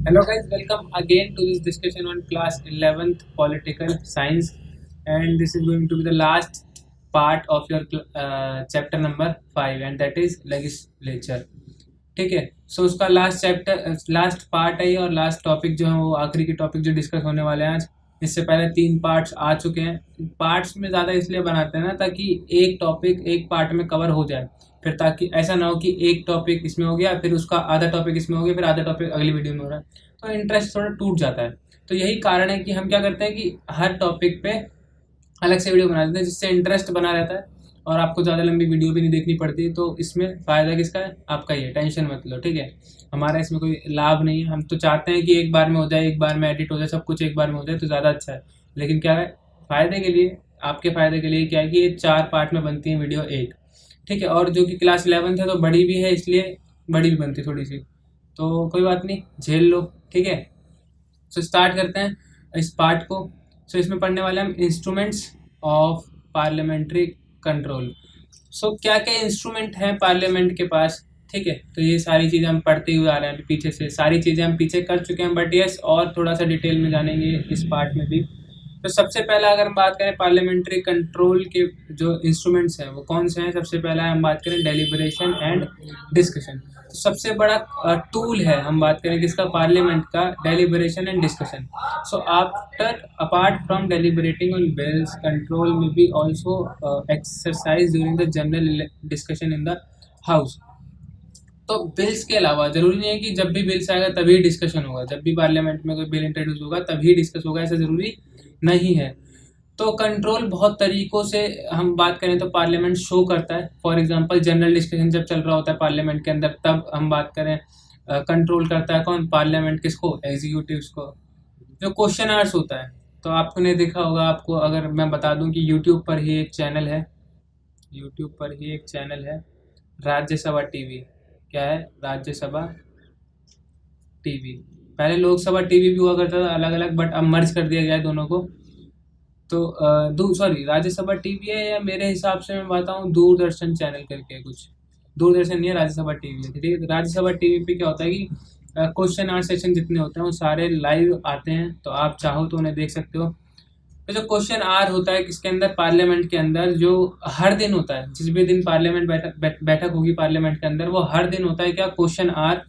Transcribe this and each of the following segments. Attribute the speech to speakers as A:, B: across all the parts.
A: Hello guys, welcome again to this discussion on class 11th political science, and this is going to be the last part of your chapter number 5 and that is legislature. ठीक है, सो उसका last chapter last part है और last topic जो है वो आखिरी के टॉपिक जो डिस्कस होने वाले हैं आज। इससे पहले 3 पार्ट्स आ चुके हैं। पार्ट्स में ज़्यादा इसलिए बनाते हैं ना ताकि एक टॉपिक एक पार्ट में कवर हो जाए, फिर ताकि ऐसा ना हो कि एक टॉपिक इसमें हो गया फिर उसका आधा टॉपिक इसमें हो गया फिर आधा टॉपिक अगली वीडियो में हो रहा है, तो इंटरेस्ट थोड़ा टूट जाता है। तो यही कारण है कि हम क्या करते हैं कि हर टॉपिक पे अलग से वीडियो बना देते हैं जिससे इंटरेस्ट बना रहता है और आपको ज़्यादा लंबी वीडियो भी नहीं देखनी पड़ती। तो इसमें फ़ायदा किसका है? आपका ही है, टेंशन मत लो, ठीक है। हमारा इसमें कोई लाभ नहीं है। हम तो चाहते हैं कि एक बार में हो जाए, एक बार में एडिट हो जाए, सब कुछ एक बार में हो जाए तो ज़्यादा अच्छा है। लेकिन क्या है, फ़ायदे के लिए, आपके फ़ायदे के लिए क्या है कि ये 4 पार्ट में बनती है वीडियो एक, ठीक है। और जो कि क्लास 11th है तो बड़ी भी है, इसलिए बड़ी भी बनती थोड़ी सी, तो कोई बात नहीं, झेल लो, ठीक है। सो स्टार्ट करते हैं इस पार्ट को। सो इसमें पढ़ने वाले हम इंस्ट्रूमेंट्स ऑफ पार्लियामेंट्री कंट्रोल। सो क्या क्या इंस्ट्रूमेंट हैं पार्लियामेंट के पास, ठीक है। तो ये सारी चीज़ें हम पढ़ते हुए आ रहे हैं पीछे से, सारी चीज़ें हम पीछे कर चुके हैं, बट यस और थोड़ा सा डिटेल में जानेंगे इस पार्ट में भी। तो सबसे पहला अगर हम बात करें पार्लियामेंट्री कंट्रोल के जो इंस्ट्रूमेंट्स हैं वो कौन से हैं, सबसे पहला हम बात करें डेलिब्रेशन एंड डिस्कशन। तो सबसे बड़ा टूल है, हम बात करें किसका, पार्लियामेंट का, deliberation and discussion. So after apart from deliberating on bills, control में be also exercise during the general discussion in the house. तो बिल्स के अलावा जरूरी नहीं है कि जब भी बिल्स आएगा तभी डिस्कशन होगा, जब भी पार्लियामेंट में कोई बिल इंट्रोड्यूस होगा तभी डिस्कस होगा, ऐसा जरूरी नहीं है। तो कंट्रोल बहुत तरीकों से हम बात करें तो पार्लियामेंट शो करता है। फॉर एग्जांपल जनरल डिस्कशन जब चल रहा होता है पार्लियामेंट के अंदर, तब हम बात करें कंट्रोल करता है कौन, पार्लियामेंट किसको, एग्जीक्यूटिव्स को। जो क्वेश्चन आवर्स होता है तो आपने देखा होगा, आपको अगर मैं बता दूं कि यूट्यूब पर ही एक चैनल है, यूट्यूब पर ही एक चैनल है राज्यसभा टीवी। क्या है? राज्यसभा टीवी। पहले लोकसभा टीवी भी हुआ करता था अलग अलग, बट अब मर्ज कर दिया गया है दोनों को। तो सॉरी, राज्यसभा टीवी है, या मेरे हिसाब से मैं बताऊँ दूरदर्शन चैनल करके कुछ, दूरदर्शन नहीं है, राज्यसभा टीवी है, ठीक है। राज्यसभा टीवी पे क्या होता है कि क्वेश्चन आंसर सेशन जितने होते हैं वो सारे लाइव आते हैं, तो आप चाहो तो उन्हें देख सकते हो। तो जो क्वेश्चन आर होता है किसके अंदर, पार्लियामेंट के अंदर, जो हर दिन होता है, जिस भी दिन पार्लियामेंट बैठक होगी पार्लियामेंट के अंदर, वो हर दिन होता है क्या, क्वेश्चन आर,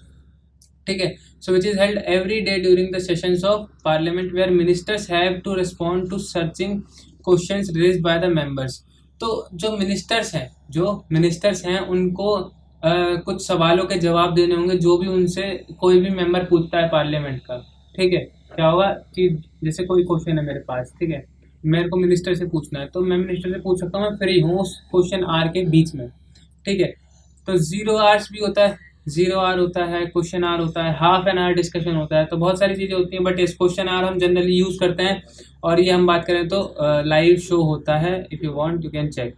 A: ठीक है। So which is held every day during the sessions of parliament where ministers have to respond to searching questions raised by the members. तो जो मिनिस्टर्स हैं उनको कुछ सवालों के जवाब देने होंगे जो भी उनसे कोई भी मेंबर पूछता है पार्लियामेंट का, ठीक है। क्या होगा कि जैसे कोई क्वेश्चन है मेरे पास, ठीक है, मेरे को मिनिस्टर से पूछना है, तो मैं मिनिस्टर से पूछ सकता हूँ, मैं फ्री हूँ उस क्वेश्चन आर के बीच में, ठीक है। तो 0 आवर्स भी होता है, 0 आवर होता है, क्वेश्चन आवर होता है, हाफ एन आवर डिस्कशन होता है, तो बहुत सारी चीज़ें होती हैं, बट इस क्वेश्चन आवर हम जनरली यूज़ करते हैं। और ये हम बात करें तो लाइव शो होता है, if you want you can check.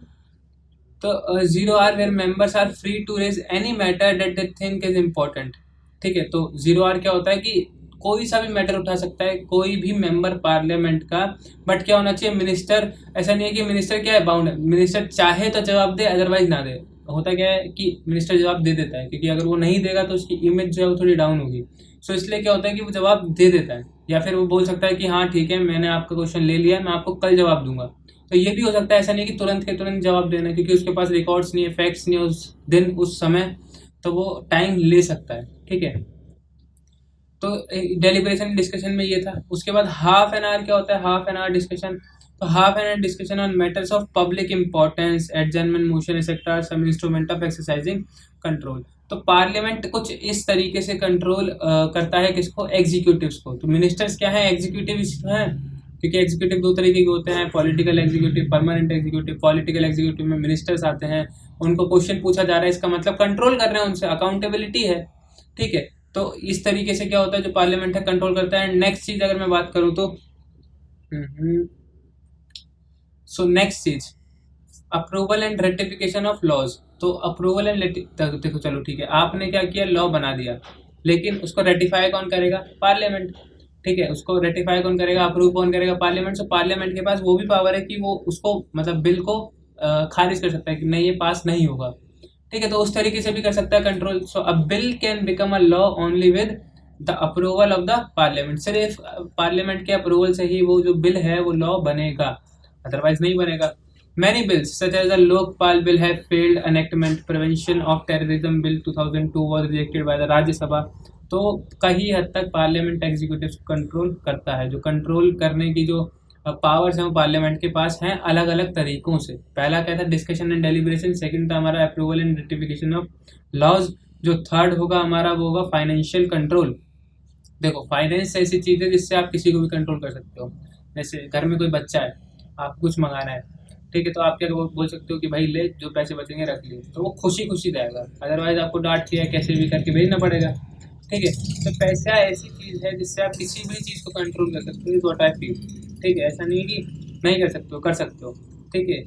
A: तो 0 hour where members are free to raise any matter that they think is important, ठीक है। तो 0 आवर क्या होता है कि कोई सा भी मैटर उठा सकता है कोई भी मेंबर पार्लियामेंट का, बट क्या होना चाहिए, मिनिस्टर, ऐसा नहीं है कि मिनिस्टर क्या है, बाउंड है, मिनिस्टर चाहे तो जवाब दे अदरवाइज ना दे। होता क्या है कि मिनिस्टर जवाब दे देता है, क्योंकि अगर वो नहीं देगा तो उसकी इमेज जो है वो थोड़ी डाउन होगी। सो इसलिए क्या होता है कि वो जवाब दे देता है, या फिर वो बोल सकता है कि हाँ ठीक है, मैंने आपका क्वेश्चन ले लिया, मैं आपको कल जवाब दूंगा। तो ये भी हो सकता है, ऐसा नहीं कि तुरंत के तुरंत जवाब देना, क्योंकि उसके पास रिकॉर्ड्स नहीं है, फैक्ट्स नहीं है उस दिन उस समय, तो वो टाइम ले सकता है, ठीक है। तो डेलिब्रेशन डिस्कशन में ये था। उसके बाद हाफ एन आवर क्या होता है, हाफ एन आवर डिस्कशन। तो half an hour discussion on matters of public importance, adjournment motion etcetera, some instrument of exercising control. तो पार्लियामेंट कुछ इस तरीके से कंट्रोल करता है किसको, एग्जीक्यूटिव्स को। तो मिनिस्टर्स क्या है, एग्जीक्यूटिव हैं, क्योंकि एग्जीक्यूटिव 2 तरीके के होते हैं, political executive, permanent executive. Political executive में मिनिस्टर्स आते हैं, उनको क्वेश्चन पूछा जा रहा है, इसका मतलब कंट्रोल कर रहे हैं, उनसे अकाउंटेबिलिटी है, ठीक है। तो इस तरीके से क्या होता है, जो पार्लियामेंट है कंट्रोल करता है। नेक्स्ट चीज अगर मैं बात करूं तो सो नेक्स्ट चीज, approval and ratification of laws. तो अप्रूवल एंड देखो, चलो ठीक है, आपने क्या किया, लॉ बना दिया, लेकिन उसको रेटिफाई कौन करेगा, पार्लियामेंट, ठीक है। उसको रेटिफाई कौन करेगा, अप्रूव कौन करेगा, पार्लियामेंट। सो पार्लियामेंट के पास वो भी पावर है कि वो उसको मतलब बिल को खारिज कर सकता है कि नहीं ये पास नहीं होगा, ठीक है। तो उस तरीके से भी कर सकता है control. So a bill can become a law only with the approval of the parliament, सिर्फ पार्लियामेंट के अप्रूवल से ही वो जो बिल है वो लॉ बनेगा, अदरवाइज नहीं बनेगा। Many bills such as the Lokpal bill have failed enactment, prevention of terrorism bill 2002 was rejected by the Rajya Sabha. तो कई हद तक पार्लियामेंट एग्जीक्यूटिव कंट्रोल करता है, जो कंट्रोल करने की जो पावर्स हैं वो पार्लियामेंट के पास हैं अलग अलग तरीकों से। पहला क्या था, डिस्कशन एंड डेलिब्रेशन, सेकंड था हमारा approval and ratification of laws, जो थर्ड होगा हमारा वो होगा फाइनेंशियल कंट्रोल। देखो फाइनेंस ऐसी चीज़ है जिससे आप किसी को भी कंट्रोल कर सकते हो। जैसे घर में कोई बच्चा है, आपको कुछ मंगाना है, ठीक है, तो आप क्या बोल सकते हो कि भाई ले, जो पैसे बचेंगे रख लिए, तो वो खुशी खुशी देगा, अदरवाइज आपको डांट के कैसे भी करके भेजना पड़ेगा, ठीक है। तो पैसा ऐसी चीज़ है जिससे आप किसी भी चीज़ को कंट्रोल कर सकते हो, इज व्हाट आई फील, ठीक है। ऐसा नहीं कि नहीं कर सकते हो, कर सकते हो, ठीक है।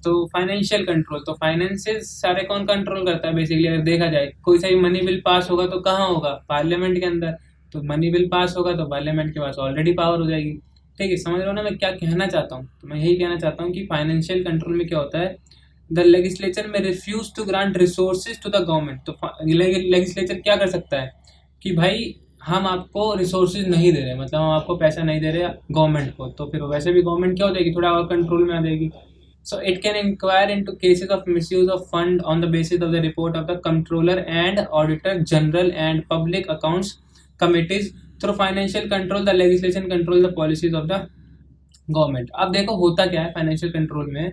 A: तो फाइनेंशियल कंट्रोल, तो फाइनेंसेस सारे कौन कंट्रोल करता है बेसिकली, अगर देखा जाए कोई सा भी मनी बिल पास होगा तो कहाँ होगा, पार्लियामेंट के अंदर। तो मनी बिल पास होगा तो पार्लियामेंट के पास ऑलरेडी पावर हो जाएगी, ठीक है। समझ रहे हो ना मैं क्या कहना चाहता हूँ, तो मैं यही कहना चाहता हूँ कि फाइनेंशियल कंट्रोल में क्या होता है, द लेजिस्लेचर में refuse to grant resources to the government. तो लेजिस्लेचर क्या कर सकता है कि भाई हम आपको रिसोर्सेज नहीं दे रहे, मतलब हम आपको पैसा नहीं दे रहे गवर्नमेंट को, तो फिर वैसे भी गवर्नमेंट क्या हो जाएगी, थोड़ा और कंट्रोल में आ जाएगी। So it can inquire into cases of misuse of fund on the basis of the report of the Comptroller and Auditor General and Public Accounts Committees. Through financial control, the legislation control the policies of the government. अब देखो होता क्या है financial control में,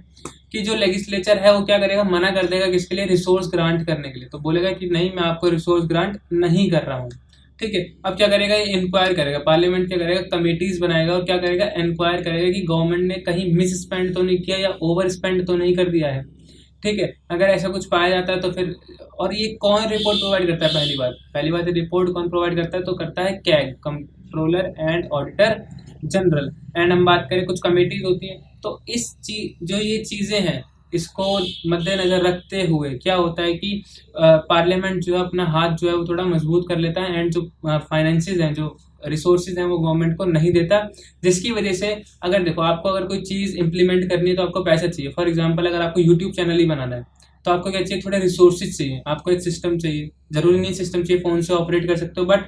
A: कि जो legislature है वो क्या करेगा, मना कर देगा किसके लिए, रिसोर्स ग्रांट करने के लिए। तो बोलेगा कि नहीं मैं आपको रिसोर्स ग्रांट नहीं कर रहा हूँ, ठीक है। अब क्या करेगा, ये इंक्वायर करेगा, पार्लियामेंट क्या करेगा, कमेटीज बनाएगा और क्या करेगा, इंक्वायर करेगा कि गवर्नमेंट ने कहीं मिस स्पेंड तो नहीं किया या ओवर स्पेंड तो नहीं कर दिया है, ठीक है। अगर ऐसा कुछ पाया जाता है तो फिर, और ये कौन रिपोर्ट प्रोवाइड करता है, पहली बात रिपोर्ट कौन प्रोवाइड करता है, तो करता है CAG, controller and auditor general. And हम बात करें कुछ कमेटीज होती हैं, तो इस चीज जो ये चीज़ें हैं इसको मद्देनजर रखते हुए क्या होता है कि पार्लियामेंट जो है अपना हाथ जो है वो थोड़ा मजबूत कर लेता है, एंड जो फाइनेंसेस हैं, जो रिसोर्सेज हैं वो गवर्नमेंट को नहीं देता, जिसकी वजह से अगर देखो आपको अगर कोई चीज़ इंप्लीमेंट करनी है तो आपको पैसा चाहिए। फॉर एग्जांपल अगर आपको यूट्यूब चैनल ही बनाना है तो आपको क्या चाहिए, थोड़े रिसोर्सेज चाहिए, आपको एक सिस्टम चाहिए, जरूरी नहीं सिस्टम चाहिए फ़ोन से ऑपरेट कर सकते हो, बट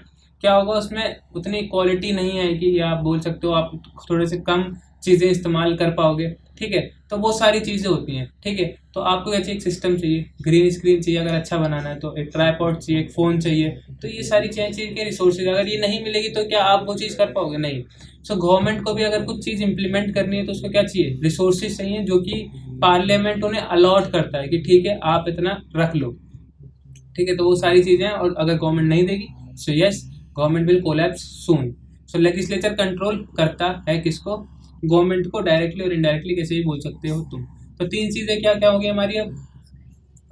A: क्या होगा उसमें उतनी क्वालिटी नहीं आएगी, या आप बोल सकते हो आप थोड़े से कम चीज़ें इस्तेमाल कर पाओगे, ठीक है। तो वो सारी चीज़ें होती हैं, ठीक है। तो आपको क्या चाहिए, एक सिस्टम चाहिए, ग्रीन स्क्रीन चाहिए अगर अच्छा बनाना है, तो एक ट्राइपॉड चाहिए, एक फ़ोन चाहिए, तो ये सारी चीज़ें चाहिए कि रिसोर्सेज, अगर ये नहीं मिलेगी तो क्या आप वो चीज़ कर पाओगे, नहीं। सो गवर्नमेंट को भी अगर कुछ चीज़ इंप्लीमेंट करनी है तो उसको क्या चाहिए, रिसोर्सेज चाहिए, जो कि पार्लियामेंट उन्हें अलॉट करता है कि ठीक है आप इतना रख लो, ठीक है। तो वो सारी चीज़ें, और अगर गवर्नमेंट नहीं देगी so yes government will collapse soon. So legislature control करता है किसको, गवर्नमेंट को, डायरेक्टली और इनडायरेक्टली कैसे भी बोल सकते हो तुम। तो तीन चीज़ें क्या क्या होगी हमारी, अब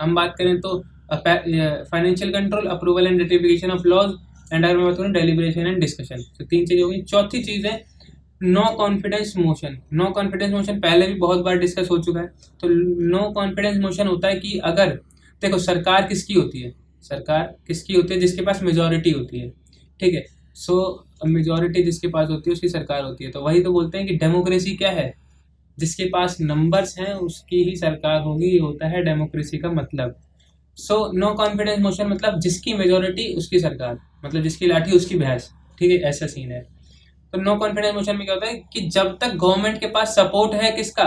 A: हम बात करें तो financial control, approval and ratification of laws, and अगर मैं बात करूँ डेलिब्रेशन एंड डिस्कशन। तो तीन चीज़ें होगी। चौथी चीज़ है no confidence motion. No confidence motion पहले भी बहुत बार डिस्कस हो चुका है। तो नो कॉन्फिडेंस मोशन होता है कि अगर देखो सरकार किसकी होती है, सरकार किसकी होती है, जिसके पास मेजॉरिटी होती है, ठीक है। सो मेजॉरिटी जिसके पास होती है उसकी सरकार होती है। तो वही तो बोलते हैं कि डेमोक्रेसी क्या है, जिसके पास नंबर्स हैं उसकी ही सरकार होगी, ये होता है डेमोक्रेसी का मतलब। सो नो कॉन्फिडेंस मोशन मतलब जिसकी मेजॉरिटी उसकी सरकार, मतलब जिसकी लाठी उसकी भैंस, ठीक है, ऐसा सीन है। तो नो कॉन्फिडेंस मोशन में क्या होता है कि जब तक गवर्नमेंट के पास सपोर्ट है किसका,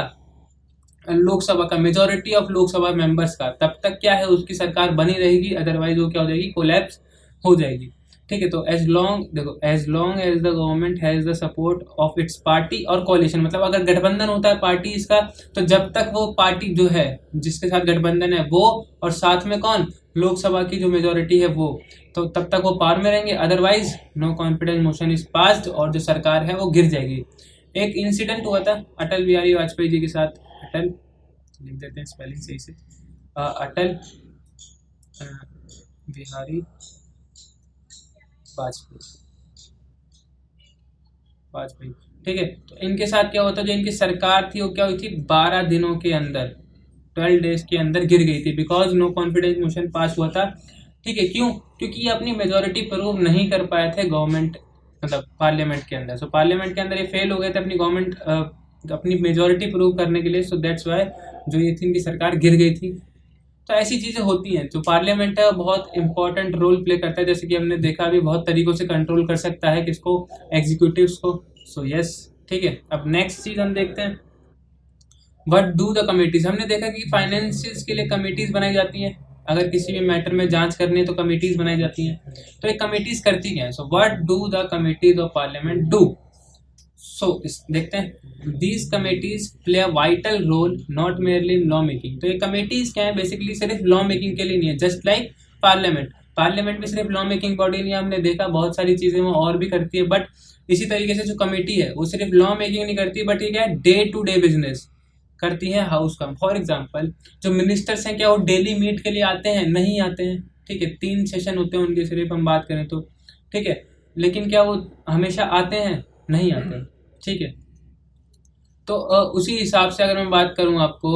A: लोकसभा का, मेजॉरिटी ऑफ लोकसभा मेंबर्स का, तब तक क्या है उसकी सरकार बनी रहेगी, अदरवाइज वो क्या हो जाएगी, कोलैप्स हो जाएगी, ठीक है। तो एज लॉन्ग देखो, as long as the government has the support of its party और कोalition, मतलब अगर गठबंधन होता है पार्टी इसका, तो जब तक वो पार्टी जो है जिसके साथ गठबंधन है वो, और साथ में कौन, लोकसभा की जो मेजोरिटी है वो, तो तब तक वो पावर में रहेंगे, otherwise no confidence motion is passed और जो सरकार है वो गिर जाएगी। एक इंसिडेंट हुआ था अटल बिहारी वाजपेयी जी के साथ, अटल लिख देते हैं स्पेलिंग सही से, अटल बिहारी वाजपेयी, ठीक है। तो इनके साथ क्या होता, जो इनकी सरकार थी वो क्या हुई थी, 12 दिनों के अंदर, 12 डेज के अंदर गिर गई थी, because no confidence motion pass हुआ था, ठीक है। क्यों, क्योंकि ये अपनी मेजोरिटी प्रूव नहीं कर पाए थे गवर्नमेंट, मतलब पार्लियामेंट के अंदर। सो पार्लियामेंट के अंदर ये फेल हो गए थे अपनी गवर्नमेंट, अपनी मेजोरिटी प्रूव करने के लिए। सो दैट्स वाई जो ये थी इनकी सरकार गिर गई थी, तो ऐसी चीज़ें होती हैं। जो पार्लियामेंट है बहुत इंपॉर्टेंट रोल प्ले करता है, जैसे कि हमने देखा अभी बहुत तरीकों से कंट्रोल कर सकता है किसको, एग्जीक्यूटिव्स को। सो यस, ठीक है। अब नेक्स्ट चीज़ हम देखते हैं, व्हाट डू द कमिटीज। हमने देखा कि फाइनेंसिस के लिए कमिटीज बनाई जाती हैं, अगर किसी भी मैटर में जांच करनी है तो कमिटीज बनाई जाती हैं। तो ये कमिटीज करती क्या है? So what do the committees of parliament do. So देखते हैं, these committees play a vital role not merely in law making. तो ये कमिटीज क्या है, बेसिकली सिर्फ लॉ मेकिंग के लिए नहीं है, जस्ट लाइक पार्लियामेंट। पार्लियामेंट भी सिर्फ लॉ मेकिंग बॉडी नहीं है, हमने देखा बहुत सारी चीजें वो और भी करती है, बट इसी तरीके से जो कमेटी है वो सिर्फ लॉ मेकिंग नहीं करती, बट ये क्या है, डे टू डे बिजनेस करती है हाउस का। फॉर एग्जाम्पल, जो मिनिस्टर्स हैं क्या वो डेली मीट के लिए आते हैं? नहीं आते हैं, ठीक है। 3 सेशन होते हैं उनके, सिर्फ हम बात करें तो, ठीक है। लेकिन क्या वो हमेशा आते हैं? नहीं आते हैं, ठीक है। तो उसी हिसाब से अगर मैं बात करूं, आपको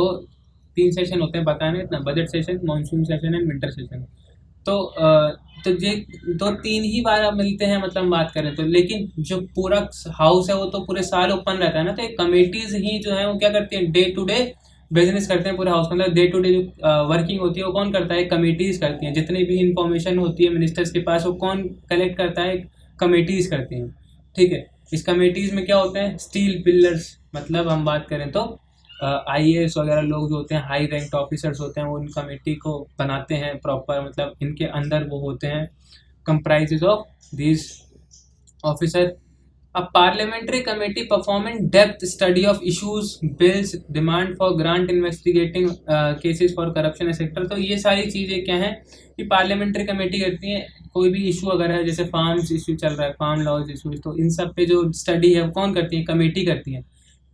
A: 3 सेशन होते हैं, पता है ना इतना, budget session, monsoon session and winter session. तो ये तो 3 ही बार अब मिलते हैं, मतलब हम बात करें तो। लेकिन जो पूरा हाउस है वो तो पूरे साल ओपन रहता है ना। तो कमेटीज ही जो है वो क्या करती हैं, डे टू डे बिजनेस करते हैं पूरे हाउस में। मतलब डे टू डे जो वर्किंग होती है वो कौन करता है? कमेटीज करती हैं। जितनी भी इंफॉर्मेशन होती है मिनिस्टर्स के पास वो कौन कलेक्ट करता है? कमेटीज करती हैं, ठीक है। इस कमेटीज में क्या होते हैं? स्टील पिलर्स, मतलब हम बात करें तो IAS वगैरह लोग जो होते हैं, हाई रैंक ऑफिसर्स होते हैं, वो इन कमेटी को बनाते हैं प्रॉपर, मतलब इनके अंदर वो होते हैं, comprises of this officer. A parliamentary committee perform in depth study of issues, bills, demand for grant, investigating cases for corruption etc. तो ये सारी चीज़ें क्या हैं कि पार्लियामेंट्री कमेटी करती है। कोई भी इशू अगर है, जैसे फार्म्स इशू चल रहा है, फार्म लॉज इशू, तो इन सब पे जो स्टडी है वो कौन करती है? कमेटी करती है।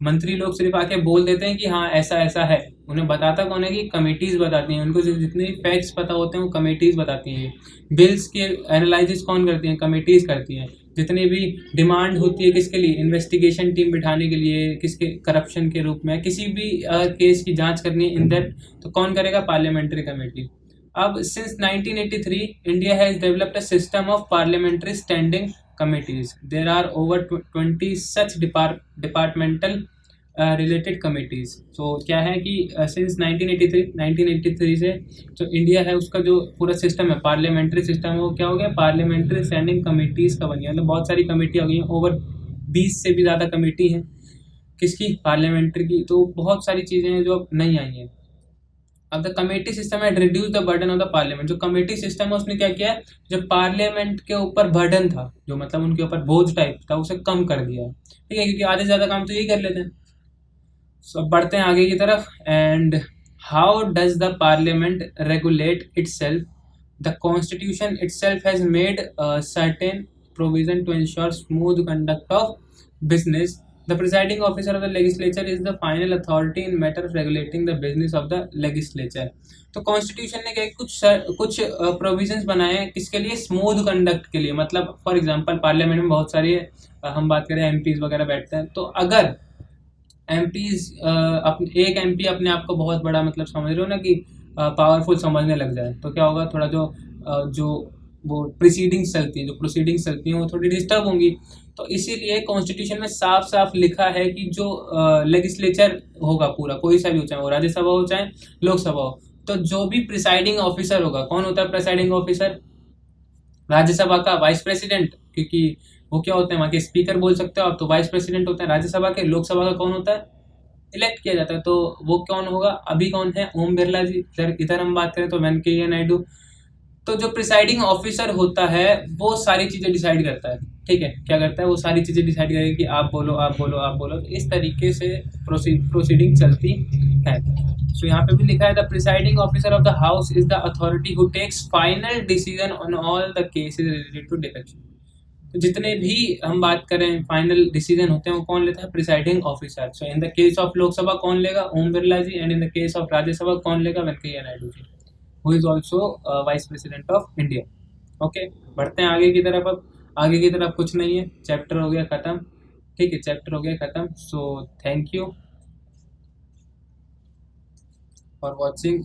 A: मंत्री लोग सिर्फ आके बोल देते हैं कि हाँ ऐसा ऐसा है, उन्हें बताता कौन है? कि कमेटीज बताती हैं। उनको जितने फैक्ट्स पता होते हैं वो कमेटीज बताती हैं। बिल्स के एनालिसिस कौन करती हैं? कमेटीज करती हैं। जितनी भी डिमांड होती है किसके लिए? इन्वेस्टिगेशन टीम बिठाने के लिए, किसके, करप्शन के रूप में, किसी भी केस की जांच करनी है इन डेप्थ, तो कौन करेगा? Parliamentary committee. अब since 1983 India has developed a system of parliamentary standing committees. There are over 20 such departmental related committees. तो क्या है कि सिंस 1983 से जो इंडिया है उसका जो पूरा सिस्टम है, पार्लियामेंट्री सिस्टम है, वो क्या हो गया? पार्लियामेंट्री स्टैंडिंग कमिटीज का बन गया। मतलब बहुत सारी कमेटी हो गई हैं, ओवर 20 से भी ज़्यादा कमेटी हैं किसकी? पार्लियामेंट्री की। तो बहुत सारी चीज़ें हैं जो अब नहीं आई हैं। अब the committee system had reduce the burden of the parliament. जो कमेटी सिस्टम है उसने क्या किया है? जो पार्लियामेंट के ऊपर बर्डन था, जो मतलब उनके ऊपर बोझ टाइप था, उसे कम कर दिया, ठीक है, क्योंकि आधे से ज़्यादा काम तो यही कर लेते हैं। सो बढ़ते हैं आगे की तरफ। And how does the parliament regulate itself? The constitution itself has made certain provision to ensure smooth conduct of business. The presiding officer of the legislature is the final authority in matter of regulating the business of the legislature. तो constitution ने क्या कुछ provisions बनाए हैं किसके लिए? Smooth conduct के लिए। मतलब फॉर एग्जांपल पार्लियामेंट में बहुत सारी हम बात करें MPs वगैरह बैठते हैं, तो अगर MPs एक MP अपने आप को बहुत बड़ा, मतलब समझ रहे हो ना, कि पावरफुल समझने लग जाए, तो क्या होगा? थोड़ा जो वो प्रोसीडिंग्स चलती हैं वो थोड़ी डिस्टर्ब होंगी। तो इसीलिए कॉन्स्टिट्यूशन में साफ साफ लिखा है कि जो लेजिस्लेचर होगा पूरा, कोई सा भी हो, चाहे वो राज्यसभा हो चाहे लोकसभा हो, तो जो भी प्रिसाइडिंग ऑफिसर होगा, कौन होता है प्रिसाइडिंग ऑफिसर? राज्यसभा का वाइस प्रेसिडेंट, क्योंकि वो क्या होते हैं वहाँ के स्पीकर बोल सकते हो आप, तो वाइस प्रेसिडेंट होते हैं राज्यसभा के। लोकसभा का कौन होता है? इलेक्ट किया जाता है, तो वो कौन होगा? अभी कौन है? ओम बिरला जी। इधर हम बात करें तो वेंकैया नायडू। तो जो प्रिसाइडिंग ऑफिसर होता है वो सारी चीज़ें डिसाइड करता है, ठीक है। क्या करता है? वो सारी चीज़ें डिसाइड करेगा कि आप बोलो आप बोलो आप बोलो। तो इस तरीके से प्रोसीडिंग चलती है। सो यहाँ पे भी लिखा है, the presiding officer of the house is the authority who takes final decision on all the cases related to defection. तो जितने भी हम बात करें फाइनल डिसीजन होते हैं वो कौन लेता है? Presiding officer. So in the case of Lok Sabha कौन लेगा? Om Birla ji. And in the case of Rajya Sabha कौन लेगा? Venkaiah Naidu ji, who is also vice president of India. Okay, बढ़ते हैं आगे की तरफ। अब आगे की तरफ कुछ नहीं है, चैप्टर हो गया खत्म, ठीक है, चैप्टर हो गया खत्म। So thank you for watching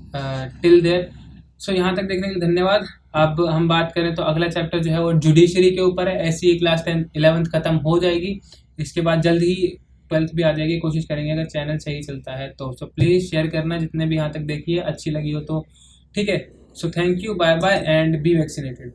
A: till there. So यहाँ तक देखने के लिए धन्यवाद। अब हम बात करें तो अगला चैप्टर जो है वो जुडिशरी के ऊपर है। ऐसी ही क्लास 11th खत्म हो जाएगी, इसके बाद जल्द ही 12th भी आ जाएगी। कोशिश करेंगे अगर चैनल सही चलता है तो। सो प्लीज़ शेयर करना, जितने भी यहाँ तक देखिए, अच्छी लगी हो तो ठीक है। So thank you, bye bye and be vaccinated.